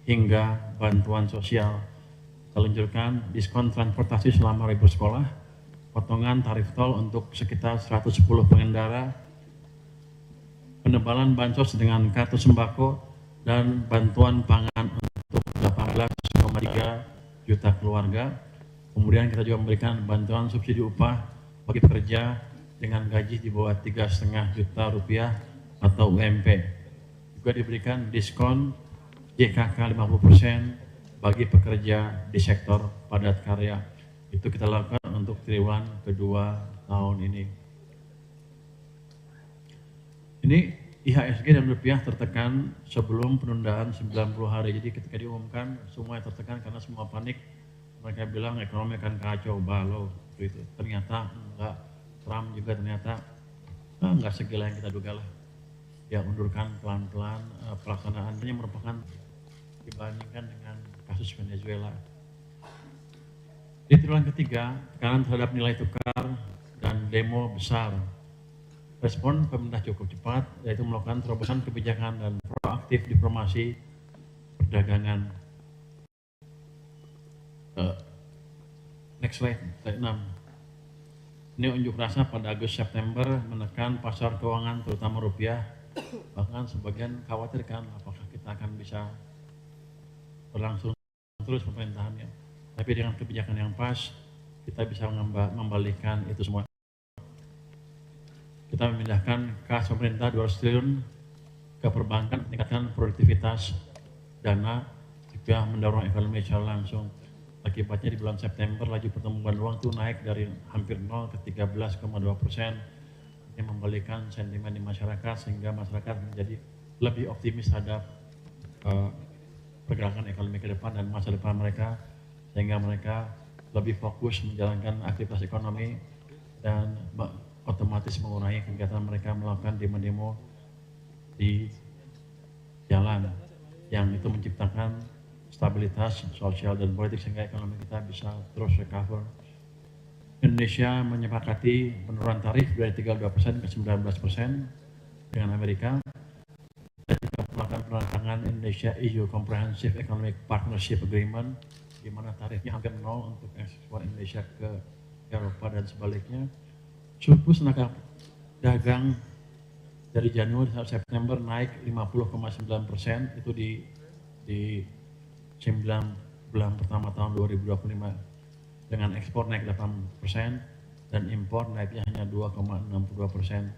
hingga bantuan sosial. Kita luncurkan diskon transportasi selama libur sekolah, potongan tarif tol untuk sekitar 110 pengendara, penebalan bansos dengan kartu sembako, dan bantuan pangan untuk 18,3 juta keluarga. Kemudian kita juga memberikan bantuan subsidi upah bagi pekerja dengan gaji di bawah 3,5 juta rupiah atau UMP. Juga diberikan diskon JKK 50% bagi pekerja di sektor padat karya. Itu kita lakukan untuk triwulan kedua tahun ini. Ini IHSG dan rupiah tertekan sebelum penundaan 90 hari. Jadi ketika diumumkan semua tertekan karena semua panik. Mereka bilang ekonomi akan kacau balau gitu. Ternyata enggak. Trump juga ternyata enggak segila yang kita duga lah. Ya undurkan pelan-pelan pelaksanaannya merupakan dibandingkan dengan kasus Venezuela. Di triwulan ketiga, tekanan terhadap nilai tukar dan demo besar. Respon pemerintah cukup cepat, yaitu melakukan terobosan kebijakan dan proaktif diplomasi perdagangan. Next slide 6. Ini unjuk rasa pada Agustus-September menekan pasar keuangan terutama rupiah. Bahkan sebagian khawatirkan apakah kita akan bisa berlangsung terus pemerintahannya. Tapi dengan kebijakan yang pas, kita bisa membalikkan itu semua. Kita memindahkan kas pemerintah 200 triliun ke perbankan, meningkatkan produktivitas dana, juga mendorong ekonomi secara langsung. Akibatnya di bulan September laju pertumbuhan uang itu naik dari hampir 0 ke 13,2%. Ini membalikan sentimen di masyarakat sehingga masyarakat menjadi lebih optimis terhadap pergerakan ekonomi ke depan dan masa depan mereka, sehingga mereka lebih fokus menjalankan aktivitas ekonomi dan otomatis mengurangi kegiatan mereka melakukan demo-demo di jalan, yang itu menciptakan stabilitas sosial dan politik sehingga ekonomi kita bisa terus recover. Indonesia menyepakati penurunan tarif dari 32% ke 19% dengan Amerika. Dan juga melakukan penandatangan Indonesia EU Comprehensive Economic Partnership Agreement, di mana tarifnya hampir nol untuk ekspor Indonesia ke Eropa dan sebaliknya. Surplus neraca dagang dari Januari sampai September naik 50,9%, itu di 9 bulan pertama tahun 2025, dengan ekspor naik 8% dan impor naiknya hanya 2,62%.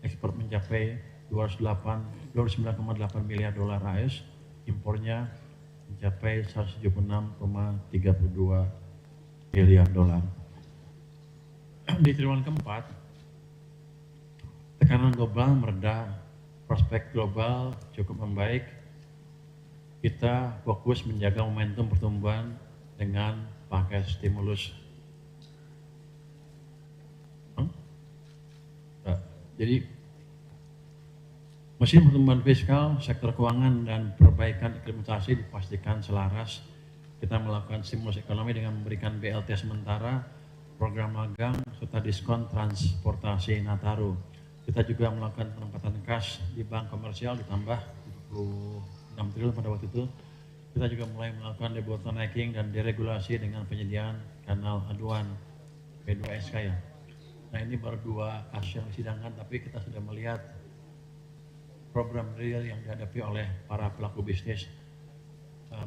Ekspor mencapai 29,8 miliar dolar AS, impornya mencapai 176,32 miliar dolar. Di triwulan keempat, tekanan global mereda, prospek global cukup membaik. Kita fokus menjaga momentum pertumbuhan dengan pakai stimulus. Jadi, mesin pertumbuhan fiskal, sektor keuangan, dan perbaikan implementasi dipastikan selaras. Kita melakukan stimulus ekonomi dengan memberikan BLT sementara, program magang, serta diskon transportasi Nataru. Kita juga melakukan penempatan kas di bank komersial ditambah 6 triliun pada waktu itu. Kita juga mulai melakukan debottlenecking dan deregulasi dengan penyediaan kanal aduan P2SK ya. Nah ini baru 2 kasus yang disidangkan, tapi kita sudah melihat program real yang dihadapi oleh para pelaku bisnis.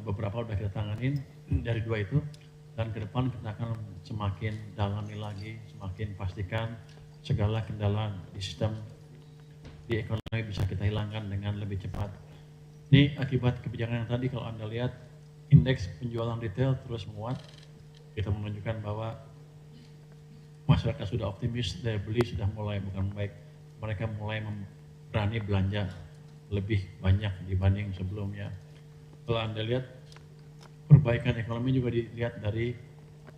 Beberapa sudah kita tanganin dari 2 itu, dan ke depan kita akan semakin dalami lagi, semakin pastikan segala kendala di sistem di ekonomi bisa kita hilangkan dengan lebih cepat. Ini akibat kebijakan yang tadi. Kalau Anda lihat indeks penjualan retail terus menguat, kita menunjukkan bahwa masyarakat sudah optimis, daya beli sudah mulai bukan baik, mereka mulai berani belanja lebih banyak dibanding sebelumnya. Kalau Anda lihat perbaikan ekonomi juga dilihat dari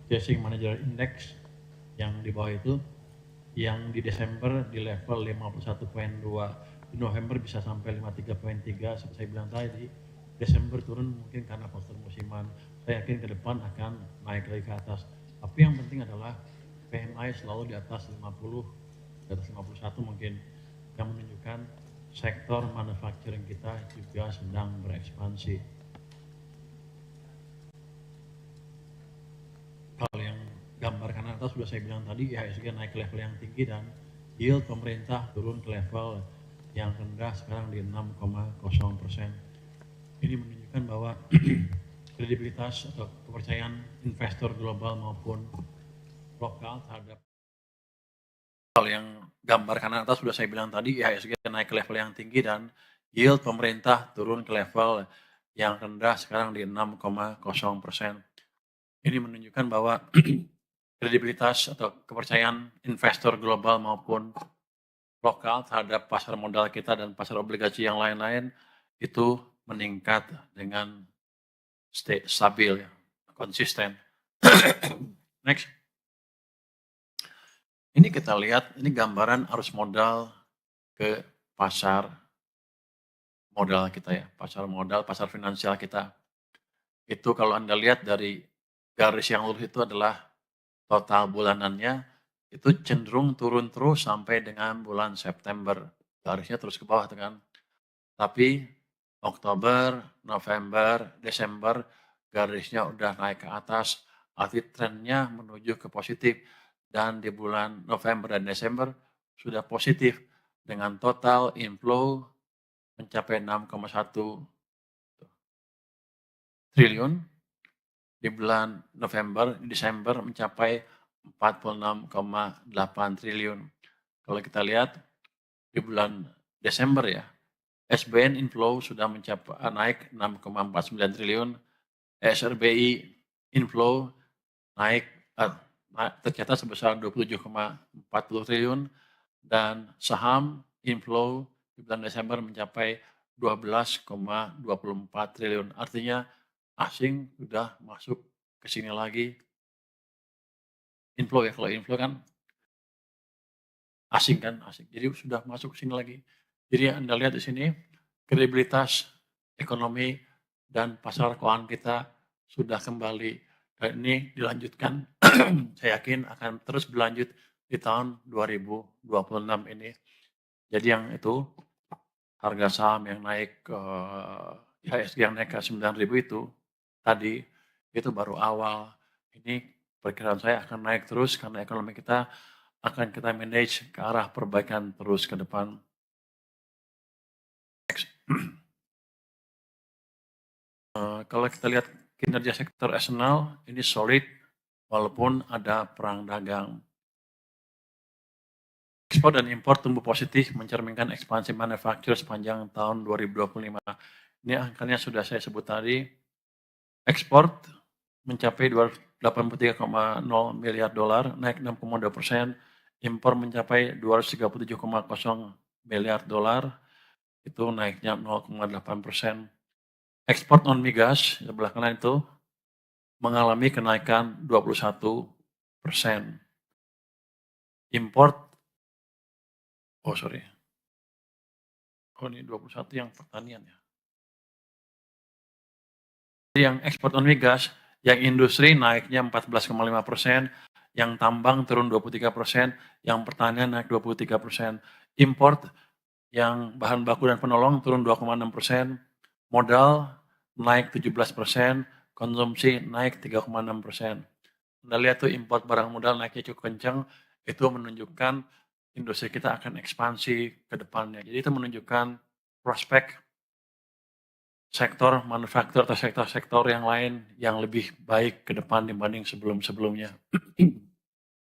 Purchasing Manager Index yang di bawah itu, yang di Desember di level 51,2, di November bisa sampai 53,3. Seperti saya bilang tadi, Desember turun mungkin karena faktor musiman. Saya yakin ke depan akan naik lagi ke atas. Tapi yang penting adalah PMI selalu di atas 50, di atas 51 mungkin, yang menunjukkan sektor manufacturing kita juga sedang berekspansi. gambarkan atas sudah saya bilang tadi, IHSG naik ke level yang tinggi dan yield pemerintah turun ke level yang rendah sekarang di 6,0%. Ini menunjukkan bahwa kredibilitas atau kepercayaan investor global maupun lokal terhadap hal yang gambarkan atas sudah saya bilang tadi, IHSG naik ke level yang tinggi dan yield pemerintah turun ke level yang rendah sekarang di 6,0%. Ini menunjukkan bahwa kredibilitas atau kepercayaan investor global maupun lokal terhadap pasar modal kita dan pasar obligasi yang lain-lain itu meningkat dengan stabil, ya, konsisten. Next. Ini kita lihat, ini gambaran arus modal ke pasar modal kita ya, pasar modal, pasar finansial kita. Itu kalau Anda lihat dari garis yang lurus itu adalah total bulanannya, itu cenderung turun terus sampai dengan bulan September. Garisnya terus ke bawah kan. Tapi Oktober, November, Desember garisnya udah naik ke atas, arti trennya menuju ke positif. Dan di bulan November dan Desember sudah positif dengan total inflow mencapai 6,1 triliun. Di bulan November, Desember mencapai 46,8 triliun. Kalau kita lihat di bulan Desember ya, SBN inflow sudah mencapai naik 6,49 triliun, SRBI inflow naik tercatat sebesar 27,40 triliun dan saham inflow di bulan Desember mencapai 12,24 triliun. Artinya asing sudah masuk ke sini lagi. Inflow ya, kalau inflow kan asing kan, asing. Jadi sudah masuk ke sini lagi. Jadi Anda lihat di sini kredibilitas ekonomi dan pasar keuangan kita sudah kembali. Dan ini dilanjutkan, saya yakin akan terus berlanjut di tahun 2026 ini. Jadi yang itu harga saham yang naik ke IHSG yang naik ke 9.000 itu tadi itu baru awal. Ini perkiraan saya akan naik terus karena ekonomi kita akan kita manage ke arah perbaikan terus ke depan. Kalau kita lihat kinerja sektor eksternal ini solid walaupun ada perang dagang. Ekspor dan impor tumbuh positif mencerminkan ekspansi manufaktur sepanjang tahun 2025. Ini angkanya sudah saya sebut tadi. Ekspor mencapai 283,0 miliar dolar, naik 6,2%. Impor mencapai 237,0 miliar dolar, itu naiknya 0,8%. Ekspor non migas, sebelah kanan itu, mengalami kenaikan 21%. Import, ini 21 yang pertanian ya. Yang ekspor non migas, yang industri naiknya 14,5%, yang tambang turun 23%, yang pertanian naik 23%. Import yang bahan baku dan penolong turun 2,6%, modal naik 17%, konsumsi naik 3,6%. Anda lihat tuh import barang modal naiknya cukup kencang, itu menunjukkan industri kita akan ekspansi ke depannya. Jadi itu menunjukkan prospek sektor manufaktur atau sektor-sektor yang lain yang lebih baik ke depan dibanding sebelum-sebelumnya.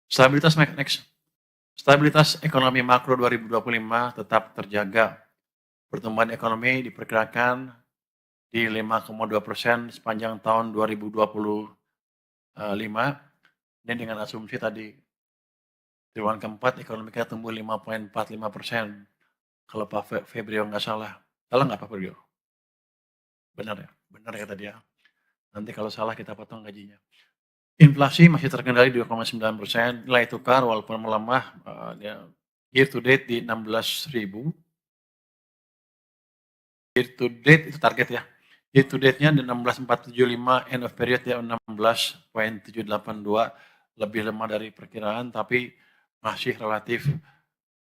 Stabilitas ekonomi makro 2025 tetap terjaga. Pertumbuhan ekonomi diperkirakan di 5,2% sepanjang tahun 2025. Ini dengan asumsi tadi triwulan keempat ekonomi kita tumbuh 5,45%. Kalau Pak Febrio nggak salah. Salah nggak Pak Febrio? Benar ya? Benar kata dia. Nanti kalau salah kita potong gajinya. Inflasi masih terkendali 2,9%. Nilai tukar walaupun melemah, year to date di 16.000. Year to date itu target ya. Year to date-nya di 16.475, end of period ya 16.782. Lebih lemah dari perkiraan, tapi masih relatif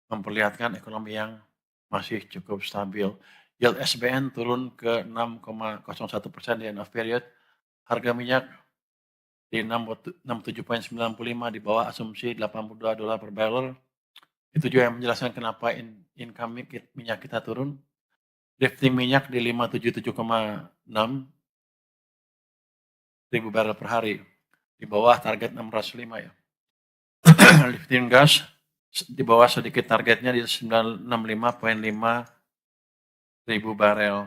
memperlihatkan ekonomi yang masih cukup stabil. Yield SBN turun ke 6,01% di end of period. Harga minyak di 67,95 di bawah asumsi $82 per barrel. Itu juga yang menjelaskan kenapa income minyak kita turun. Lifting minyak di 577,6 ribu barrel per hari, di bawah target 605 ya. Lifting gas di bawah sedikit targetnya di 965,5 ribu barel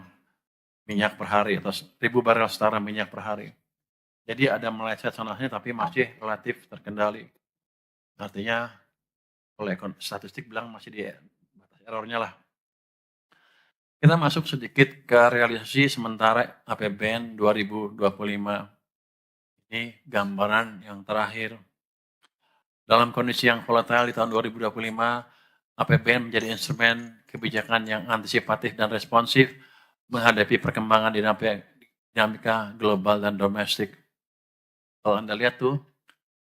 minyak per hari atau 1.000 barel setara minyak per hari. Jadi ada meleset sananya tapi masih relatif terkendali. Artinya oleh statistik bilang masih di batas errornya lah. Kita masuk sedikit ke realisasi sementara APBN 2025. Ini gambaran yang terakhir. Dalam kondisi yang volatile di tahun 2025, APBN menjadi instrumen kebijakan yang antisipatif dan responsif menghadapi perkembangan dinamika global dan domestik. Kalau Anda lihat tuh,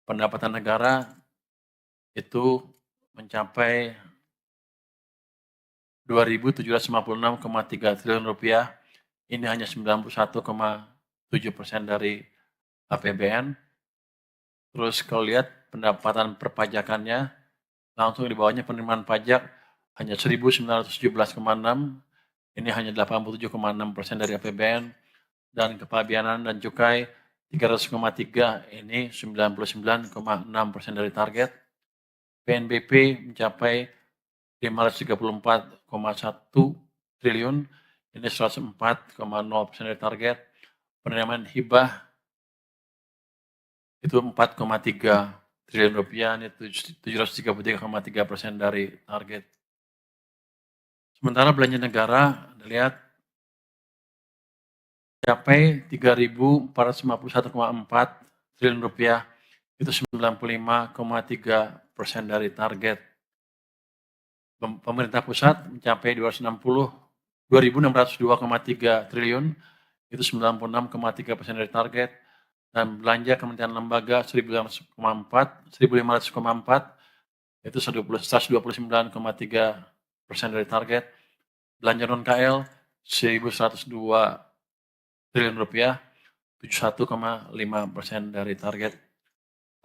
pendapatan negara itu mencapai 2.756,3 triliun rupiah. Ini hanya 91,7% dari APBN. Terus kalau lihat pendapatan perpajakannya, langsung di bawahnya penerimaan pajak hanya 1.917,6, ini hanya 87,6% dari APBN, dan kepabeanan dan cukai 300,3, ini 99,6% dari target. PNBP mencapai 534,1 triliun, ini 104,0% dari target. Penerimaan hibah itu 4,3 triliun rupiah, ini 733,3% dari target. Sementara belanja negara, Anda lihat, mencapai 3.451,4 triliun rupiah, itu 95,3% dari target. Pemerintah pusat mencapai 2.602,3 triliun, itu 96,3% dari target. Dan belanja kementerian lembaga 1.500,4, itu 129,3% dari target. Belanja non-KL 1.102 triliun rupiah, 71,5% dari target.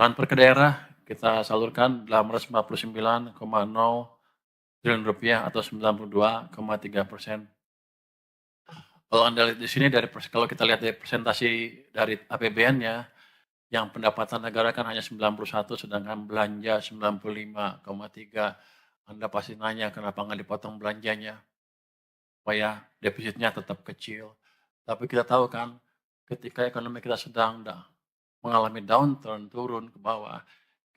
Transfer ke daerah kita salurkan 849,0 triliun rupiah atau 92,3%. Kalau Anda lihat di sini kalau kita lihat dari presentasi dari APBN-nya, yang pendapatan negara kan hanya 91, sedangkan belanja 95,3. Anda pasti nanya kenapa nggak dipotong belanjanya, supaya defisitnya tetap kecil. Tapi kita tahu kan, ketika ekonomi kita sedang mengalami downturn, turun ke bawah,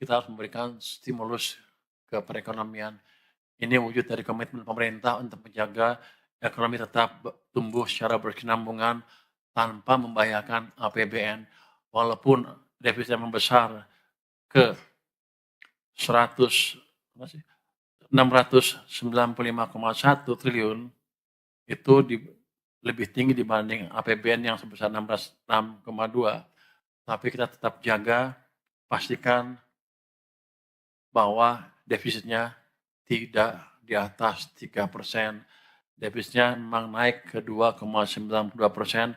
kita harus memberikan stimulus ke perekonomian. Ini wujud dari komitmen pemerintah untuk menjaga ekonomi tetap tumbuh secara berkesinambungan tanpa membahayakan APBN. Walaupun defisitnya membesar ke 695,1 triliun, itu lebih tinggi dibanding APBN yang sebesar 606,2. Tapi kita tetap jaga, pastikan bahwa defisitnya tidak di atas 3%. Defisitnya memang naik ke 2,92%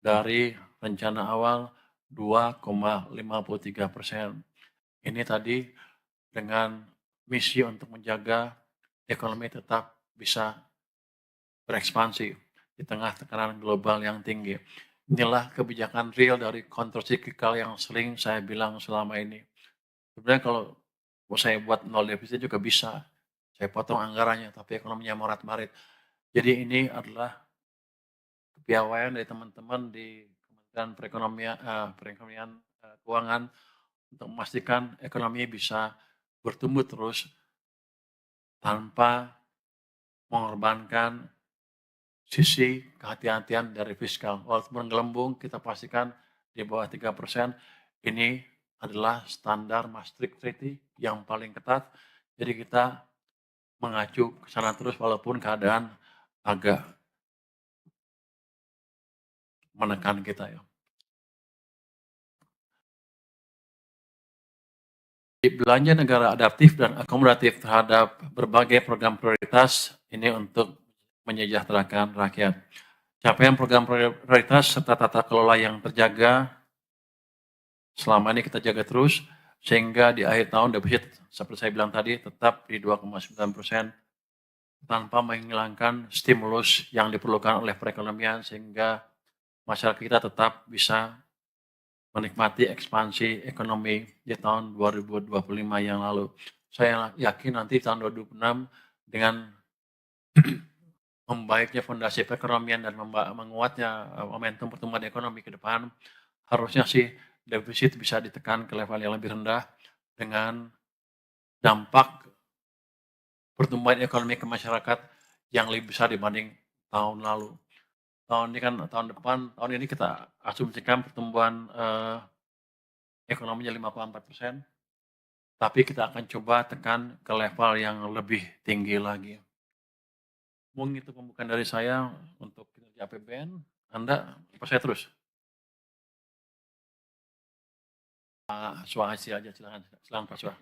dari rencana awal 2,53%. Ini tadi dengan misi untuk menjaga ekonomi tetap bisa berekspansi di tengah tekanan global yang tinggi. Inilah kebijakan real dari countercyclical yang sering saya bilang selama ini. Sebenarnya kalau saya buat nol defisit juga bisa. Saya potong anggarannya, tapi ekonominya morat-marit. Jadi ini adalah kepiawaian dari teman-teman di Kementerian Perekonomian Keuangan untuk memastikan ekonomi bisa bertumbuh terus tanpa mengorbankan sisi kehati-hatian dari fiskal. Walaupun gelembung, kita pastikan di bawah 3%. Ini adalah standar Maastricht Treaty yang paling ketat. Jadi kita mengacu ke sana terus walaupun keadaan agak menekan kita ya. Belanja negara adaptif dan akomodatif terhadap berbagai program prioritas ini untuk menyejahterakan rakyat. Capaian program prioritas serta tata kelola yang terjaga selama ini kita jaga terus, sehingga di akhir tahun defisit seperti saya bilang tadi tetap di 2,9% tanpa menghilangkan stimulus yang diperlukan oleh perekonomian, sehingga masyarakat kita tetap bisa menikmati ekspansi ekonomi di tahun 2025 yang lalu. Saya yakin nanti tahun 2026 dengan membaiknya fondasi perekonomian dan menguatnya momentum pertumbuhan ekonomi ke depan, harusnya sih defisit bisa ditekan ke level yang lebih rendah dengan dampak pertumbuhan ekonomi ke masyarakat yang lebih besar dibanding tahun lalu. Tahun ini kan tahun ini kita asumsikan pertumbuhan ekonominya 5,4%, tapi kita akan coba tekan ke level yang lebih tinggi lagi. Mungkin itu pembukaan dari saya untuk kinerja APBN. Anda, apa saya terus? Pak Suhasi aja, silakan Pak Suha.